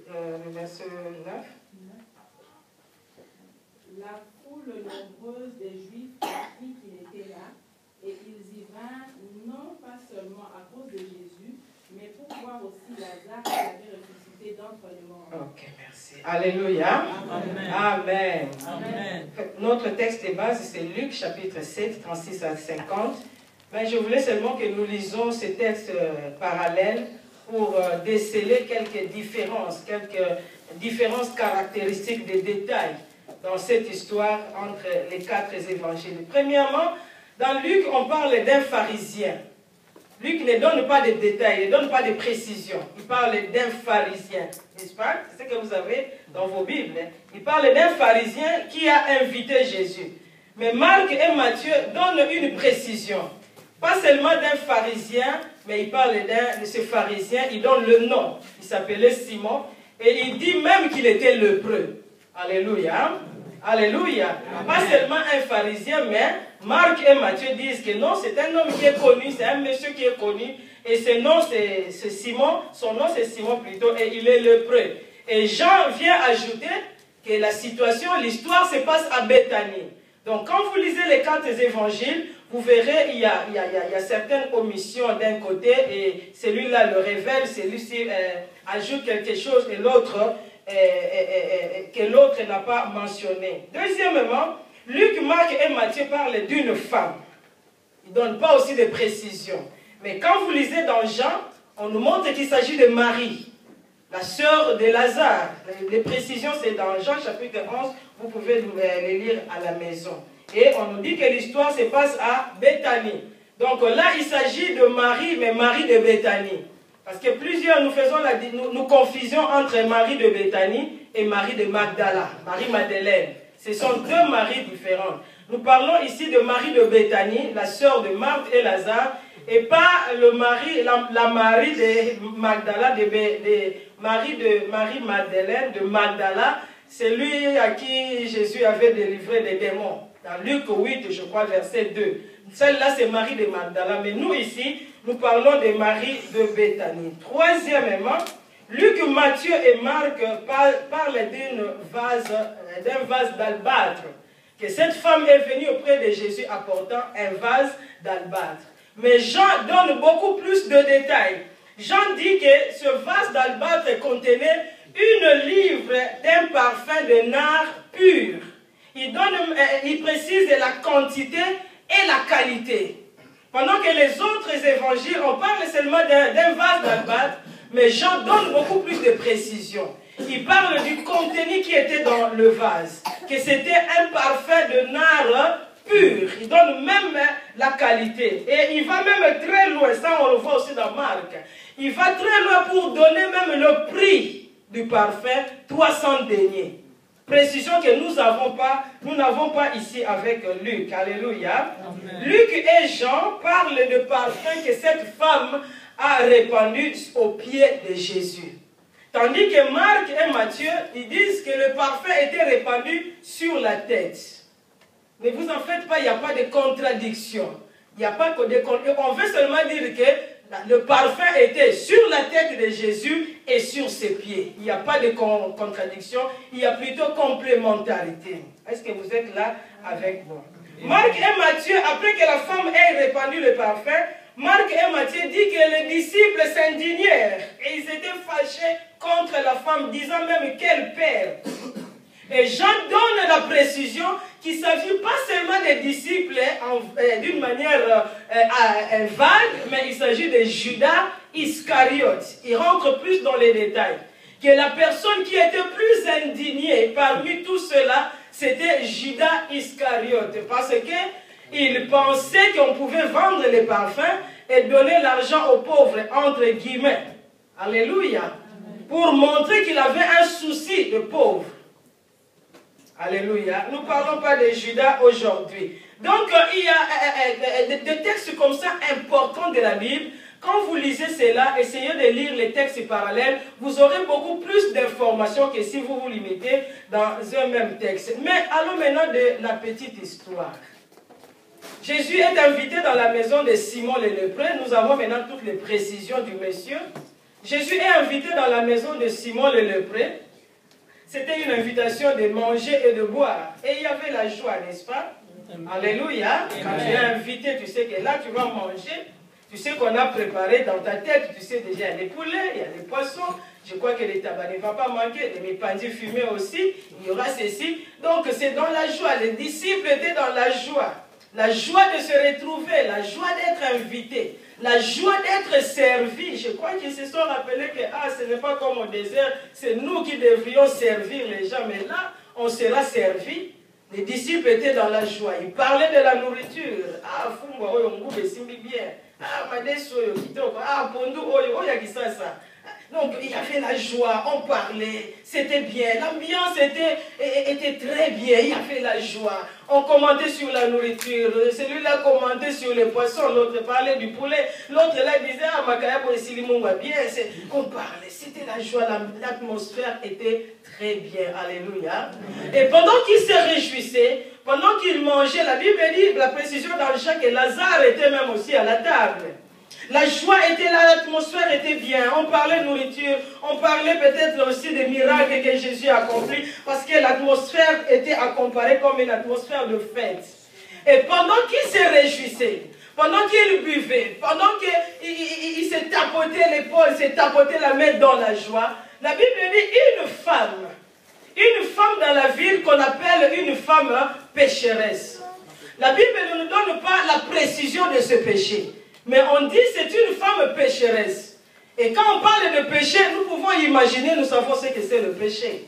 Le verset 9. La foule nombreuse des Juifs apprit qu'il était là, et ils y vinrent non pas seulement à cause de Jésus, mais pour voir aussi Lazare qui avait ressuscité d'entre les morts. Ok, merci. Alléluia. Amen. Amen. Amen. Notre texte de base, c'est Luc, chapitre 7, 36 à 50. Mais je voulais seulement que nous lisons ces textes parallèles pour déceler quelques différences caractéristiques des détails dans cette histoire entre les 4 évangiles. Premièrement, dans Luc, on parle d'un pharisien. Luc ne donne pas de détails, ne donne pas de précisions. Il parle d'un pharisien, n'est-ce pas? C'est ce que vous avez dans vos Bibles. Il parle d'un pharisien qui a invité Jésus. Mais Marc et Matthieu donnent une précision. Pas seulement d'un pharisien, mais il parle de ce pharisien, il donne le nom. Il s'appelait Simon et il dit même qu'il était lépreux. Alléluia. Alléluia. Pas seulement un pharisien, mais Marc et Matthieu disent que non, c'est un homme qui est connu, c'est un monsieur qui est connu. Et son nom c'est Simon, plutôt, et il est lépreux. Et Jean vient ajouter que la situation, l'histoire se passe à Béthanie. Donc quand vous lisez les 4 évangiles, vous verrez, il y a certaines omissions d'un côté, et celui-là le révèle, celui-ci ajoute quelque chose, et l'autre que l'autre n'a pas mentionné. Deuxièmement, Luc, Marc et Matthieu parlent d'une femme. Ils ne donnent pas aussi de précisions. Mais quand vous lisez dans Jean, on nous montre qu'il s'agit de Marie, la sœur de Lazare. Les précisions, c'est dans Jean chapitre 11, vous pouvez les lire à la maison. Et on nous dit que l'histoire se passe à Béthanie. Donc là, il s'agit de Marie, mais Marie de Béthanie. Parce que plusieurs, nous confusions entre Marie de Béthanie et Marie de Magdala, Marie-Madeleine. Ce sont 2 Maries différentes. Nous parlons ici de Marie de Béthanie, la sœur de Marthe et Lazare, et pas la Marie de Magdala, Marie-Madeleine de Magdala, celui à qui Jésus avait délivré des démons. Dans Luc 8, je crois, verset 2. Celle-là, c'est Marie de Magdala. Mais nous, ici, nous parlons de Marie de Béthanie. Troisièmement, Luc, Matthieu et Marc parlent d'un vase d'albâtre. Que cette femme est venue auprès de Jésus apportant un vase d'albâtre. Mais Jean donne beaucoup plus de détails. Jean dit que ce vase d'albâtre contenait une livre d'un parfum de nard pur. Il précise la quantité et la qualité. Pendant que les autres évangiles, on parle seulement d'un vase d'albâtre, mais Jean donne beaucoup plus de précision. Il parle du contenu qui était dans le vase, que c'était un parfum de nard pur. Il donne même la qualité. Et il va même très loin, ça on le voit aussi dans Marc. Il va très loin pour donner même le prix du parfum, 300 deniers. Précision que nous n'avons pas ici avec Luc. Alléluia. Amen. Luc et Jean parlent de parfum que cette femme a répandu aux pieds de Jésus. Tandis que Marc et Matthieu, ils disent que le parfum était répandu sur la tête. Ne vous en faites pas, il n'y a pas de contradiction. Il n'y a pas de on veut seulement dire que le parfum était sur la tête de Jésus et sur ses pieds. Il n'y a pas de contradiction, il y a plutôt complémentarité. Est-ce que vous êtes là avec moi? Marc et Matthieu, après que la femme ait répandu le parfum, Marc et Matthieu disent que les disciples s'indignèrent et ils étaient fâchés contre la femme, disant même qu'elle perd. Et Jean donne la précision qu'il ne s'agit pas seulement des disciples d'une manière vague, mais il s'agit de Judas Iscariote. Il rentre plus dans les détails. Que la personne qui était plus indignée parmi tout cela, c'était Judas Iscariote. Parce qu'il pensait qu'on pouvait vendre les parfums et donner l'argent aux pauvres, entre guillemets. Alléluia. Amen. Pour montrer qu'il avait un souci de pauvre. Alléluia. Nous ne parlons pas de Judas aujourd'hui. Donc, il y a des textes comme ça importants de la Bible. Quand vous lisez cela, essayez de lire les textes parallèles. Vous aurez beaucoup plus d'informations que si vous vous limitez dans un même texte. Mais allons maintenant de la petite histoire. Jésus est invité dans la maison de Simon le lépreux. Nous avons maintenant toutes les précisions du monsieur. Jésus est invité dans la maison de Simon le lépreux. C'était une invitation de manger et de boire. Et il y avait la joie, n'est-ce pas? Alléluia. Quand tu es invité, tu sais que là, tu vas manger. Tu sais qu'on a préparé dans ta tête, tu sais déjà, il y a des poulets, il y a des poissons. Je crois que les tabac ne va pas manquer, les mépandis fumés aussi, il y aura ceci. Donc c'est dans la joie, les disciples étaient dans la joie. La joie de se retrouver, la joie d'être invité, la joie d'être servi. Je crois qu'ils se sont rappelés que ce n'est pas comme au désert, c'est nous qui devrions servir les gens, mais là, on sera servi. Les disciples étaient dans la joie, ils parlaient de la nourriture. Fumba oyo ngube simbi bien. Madeso oyo kitoko. Pondu oyo yakisasa. Donc il y avait la joie, on parlait, c'était bien, l'ambiance était très bien, il y avait la joie. On commentait sur la nourriture, celui-là commentait sur les poissons, l'autre parlait du poulet, l'autre là disait Makaya pour les bien, on parlait, c'était la joie, l'atmosphère était très bien, alléluia. Et pendant qu'ils se réjouissaient, pendant qu'ils mangeaient, la Bible dit, la précision dans le chant que Lazare était même aussi à la table. La joie était là, l'atmosphère était bien. On parlait de nourriture, on parlait peut-être aussi des miracles que Jésus a accomplis, parce que l'atmosphère était à comparer comme une atmosphère de fête. Et pendant qu'ils se réjouissaient, pendant qu'ils buvaient, pendant qu'ils se tapotaient l'épaule, se tapotaient la main dans la joie, la Bible dit une femme dans la ville qu'on appelle une femme pécheresse. La Bible ne nous donne pas la précision de ce péché. Mais on dit c'est une femme pécheresse. Et quand on parle de péché, nous pouvons imaginer, nous savons ce que c'est le péché.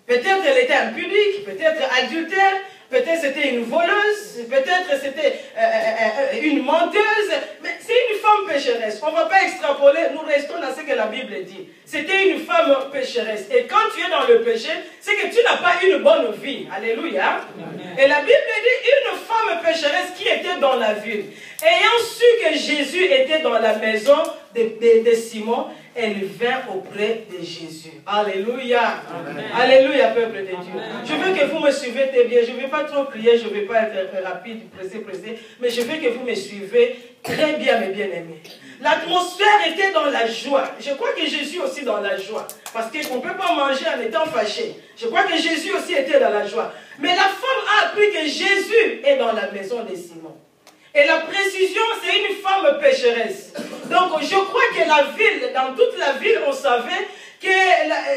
Peut-être elle était impudique, peut-être adultère, peut-être c'était une voleuse, peut-être c'était une menteuse. Mais c'est une femme pécheresse. On ne va pas extrapoler, nous restons dans ce que la Bible dit. C'était une femme pécheresse. Et quand tu es dans le péché, c'est que tu n'as pas une bonne vie. Alléluia. Amen. Et la Bible dit une femme pécheresse qui était dans la ville. Ayant su que Jésus était dans la maison de Simon, elle vint auprès de Jésus. Alléluia. Amen. Alléluia, peuple de Dieu. Amen. Je veux que vous me suivez très bien. Je ne vais pas trop crier, je ne vais pas être rapide, pressé, mais je veux que vous me suivez très bien, mes bien-aimés. L'atmosphère était dans la joie. Je crois que Jésus aussi dans la joie. Parce qu'on ne peut pas manger en étant fâché. Je crois que Jésus aussi était dans la joie. Mais la femme a appris que Jésus est dans la maison de Simon. Et la précision, c'est une femme pécheresse. Donc, je crois que la ville, dans toute la ville, on savait que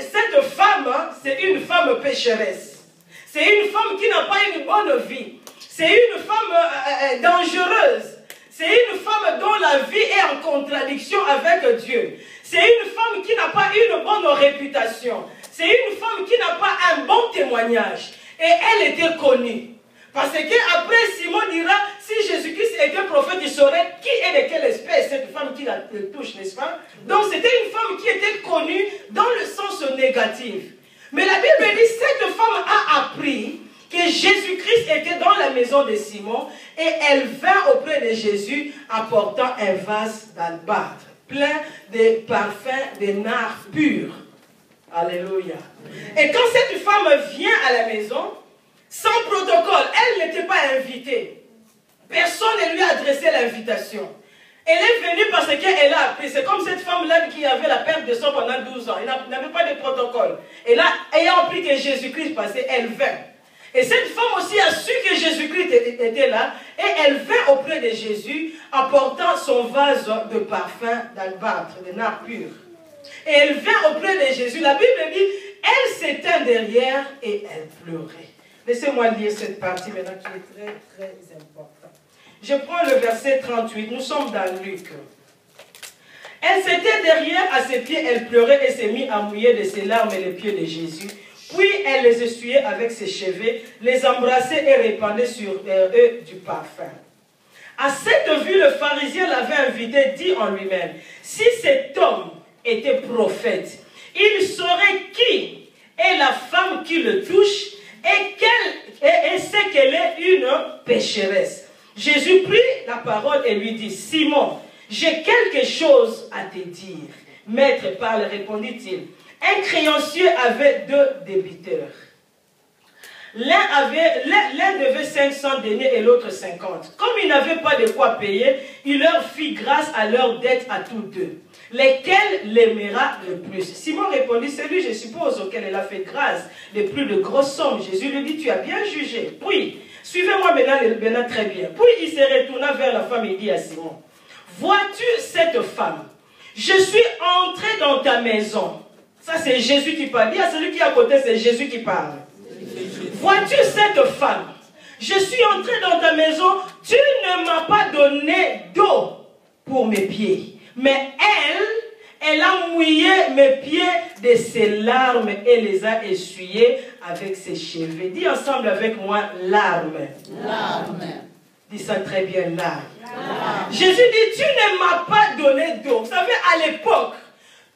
cette femme, c'est une femme pécheresse. C'est une femme qui n'a pas une bonne vie. C'est une femme dangereuse. C'est une femme dont la vie est en contradiction avec Dieu. C'est une femme qui n'a pas une bonne réputation. C'est une femme qui n'a pas un bon témoignage. Et elle était connue. Parce qu'après, Simon dira, si Jésus-Christ était prophète, il saurait qui est de quelle espèce cette femme qui la touche, n'est-ce pas? Donc c'était une femme qui était connue dans le sens négatif. Mais la Bible dit, cette femme a appris que Jésus-Christ était dans la maison de Simon et elle vint auprès de Jésus apportant un vase d'albâtre plein de parfums de nard pur. Alléluia. Et quand cette femme vient à la maison, sans protocole, elle n'était pas invitée. Personne ne lui a adressé l'invitation. Elle est venue parce qu'elle a appris. C'est comme cette femme-là qui avait la perte de sang pendant 12 ans. Elle n'avait pas de protocole. Et là, ayant appris que Jésus-Christ passait, elle vint. Et cette femme aussi a su que Jésus-Christ était là. Et elle vint auprès de Jésus, apportant son vase de parfum d'albâtre, de nard pur. Et elle vint auprès de Jésus. La Bible dit, elle s'éteint derrière et elle pleurait. Laissez-moi lire cette partie maintenant qui est très, très importante. Je prends le verset 38. Nous sommes dans Luc. Elle s'était derrière à ses pieds, elle pleurait et s'est mise à mouiller de ses larmes les pieds de Jésus. Puis elle les essuyait avec ses cheveux, les embrassait et répandait sur eux du parfum. À cette vue, le pharisien l'avait invité, dit en lui-même, si cet homme était prophète, il saurait qui est la femme qui le touche et sait qu'elle est une pécheresse. Jésus prit la parole et lui dit, Simon, j'ai quelque chose à te dire. Maître, parle, répondit-il. Un créancier avait 2 débiteurs. L'un devait 500 deniers et l'autre 50. Comme ils n'avaient pas de quoi payer, il leur fit grâce à leur dette à tous deux. Lesquels l'aimera le plus? Simon répondit, celui, je suppose, auquel elle a fait grâce de plus de grosses sommes. Jésus lui dit, tu as bien jugé. Puis, suivez-moi maintenant très bien. Puis il se retourna vers la femme et dit à Simon, vois-tu cette femme? Je suis entré dans ta maison. Ça c'est Jésus qui parle. Il y a celui qui est à côté, c'est Jésus qui parle. Vois-tu cette femme? Je suis entré dans ta maison, tu ne m'as pas donné d'eau pour mes pieds. Mais elle a mouillé mes pieds de ses larmes et les a essuyés avec ses cheveux. Dis ensemble avec moi, larmes. Larmes. Dis ça très bien, larmes. Jésus dit, tu ne m'as pas donné d'eau. Vous savez, à l'époque,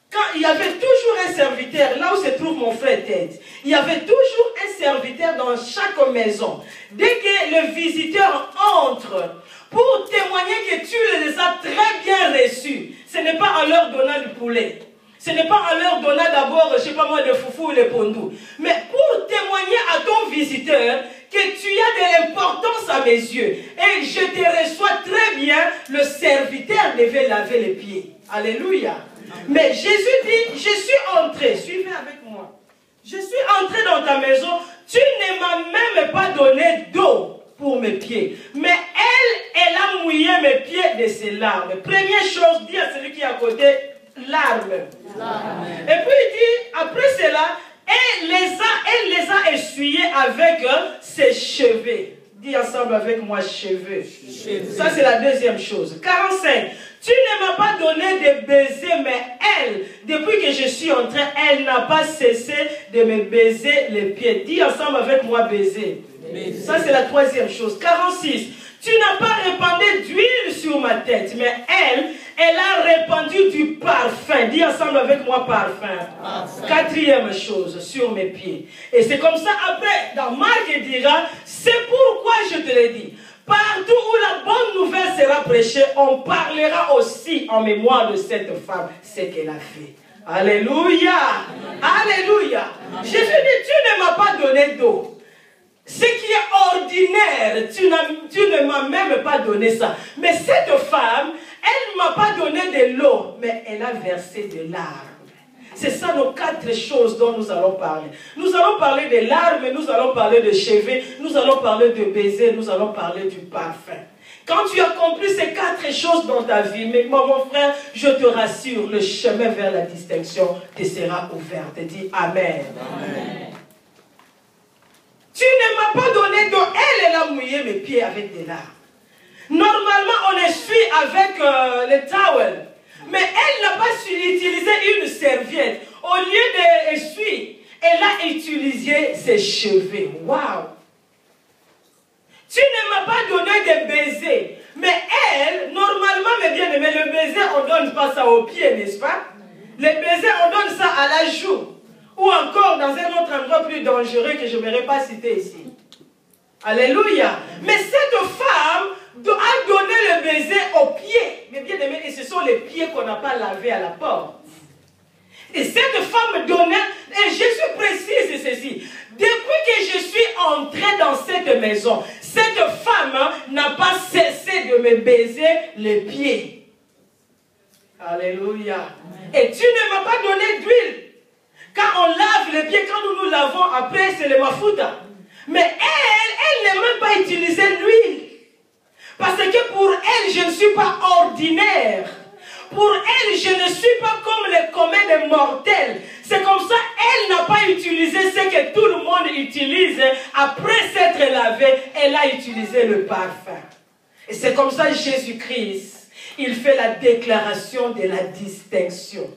quand il y avait toujours un serviteur, là où se trouve mon frère Ted, il y avait toujours un serviteur dans chaque maison. Dès que le visiteur entre, pour témoigner que tu les as très bien reçus, ce n'est pas en leur donnant du poulet. Ce n'est pas en leur donnant d'abord, je ne sais pas moi, le foufou ou le pondou. Mais pour témoigner à ton visiteur que tu as de l'importance à mes yeux. Et je te reçois très bien, le serviteur devait laver les pieds. Alléluia. Mais Jésus dit, je suis entré, suivez avec moi. Je suis entré dans ta maison, tu ne m'as même pas donné d'eau pour mes pieds. Mais elle a mouillé mes pieds de ses larmes. Première chose, dis à celui qui est à côté, larmes. Et puis il dit, après cela, elle les a essuyés avec ses cheveux. Dis ensemble avec moi, cheveux. Ça c'est la deuxième chose. 45. Tu ne m'as pas donné de baiser, mais elle, depuis que je suis entré, elle n'a pas cessé de me baiser les pieds. Dis ensemble avec moi, baiser. Ça c'est la troisième chose. 46. Tu n'as pas répandu d'huile sur ma tête, mais elle a répandu du parfum. Dis ensemble avec moi, parfum. Quatrième chose, sur mes pieds. Et c'est comme ça, après, dans Marc, il dira, c'est pourquoi je te l'ai dit. Partout où la bonne nouvelle sera prêchée, on parlera aussi en mémoire de cette femme, ce qu'elle a fait. Alléluia. Alléluia. Jésus dit, tu ne m'as pas donné d'eau. Ce qui est ordinaire, tu ne m'as même pas donné ça. Mais cette femme, elle ne m'a pas donné de l'eau, mais elle a versé de larmes. C'est ça nos 4 choses dont nous allons parler. Nous allons parler de larmes, nous allons parler de cheveux, nous allons parler de baisers, nous allons parler du parfum. Quand tu as compris ces 4 choses dans ta vie, mais moi, mon frère, je te rassure, le chemin vers la distinction te sera ouvert. Dis Amen. Amen. Tu ne m'as pas donné d'eau. Elle a mouillé mes pieds avec des larmes. Normalement, on essuie avec le towel. Mais elle n'a pas su utiliser une serviette. Au lieu d'essuyer, elle a utilisé ses cheveux. Waouh! Tu ne m'as pas donné de baiser. Mais elle, normalement, mes bien-aimés, le baiser, on ne donne pas ça aux pieds, n'est-ce pas? Le baiser, on donne ça à la joue. Ou encore dans un autre endroit plus dangereux que je n'aimerais pas citer ici. Alléluia. Mais cette femme a donné le baiser aux pieds. Mais bien aimé, et ce sont les pieds qu'on n'a pas lavés à la porte. Et cette femme donnait, et Jésus précise ceci, depuis que je suis entré dans cette maison, cette femme n'a pas cessé de me baiser les pieds. Alléluia. Et tu ne m'as pas donné d'huile. Quand on lave les pieds, quand nous nous lavons, après c'est le mafuta. Mais elle n'a même pas utilisé l'huile. Parce que pour elle, je ne suis pas ordinaire. Pour elle, je ne suis pas comme les communs des mortels. C'est comme ça, elle n'a pas utilisé ce que tout le monde utilise. Après s'être lavé, elle a utilisé le parfum. Et c'est comme ça Jésus-Christ, il fait la déclaration de la distinction.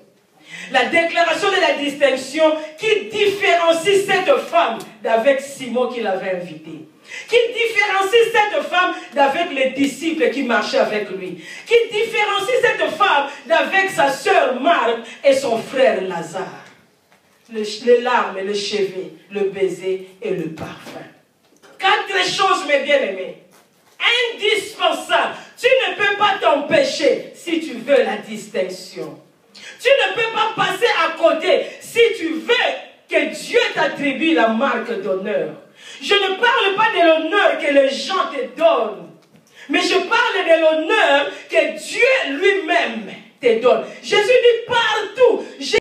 La déclaration de la distinction qui différencie cette femme d'avec Simon qui l'avait invité. Qui différencie cette femme d'avec les disciples qui marchaient avec lui. Qui différencie cette femme d'avec sa sœur Marthe et son frère Lazare. Les larmes, les cheveux, le baiser et le parfum. 4 choses, mes bien-aimés. Indispensables. Tu ne peux pas t'empêcher si tu veux la distinction. Tu ne peux pas passer à côté si tu veux que Dieu t'attribue la marque d'honneur. Je ne parle pas de l'honneur que les gens te donnent, mais je parle de l'honneur que Dieu lui-même te donne. Jésus dit partout.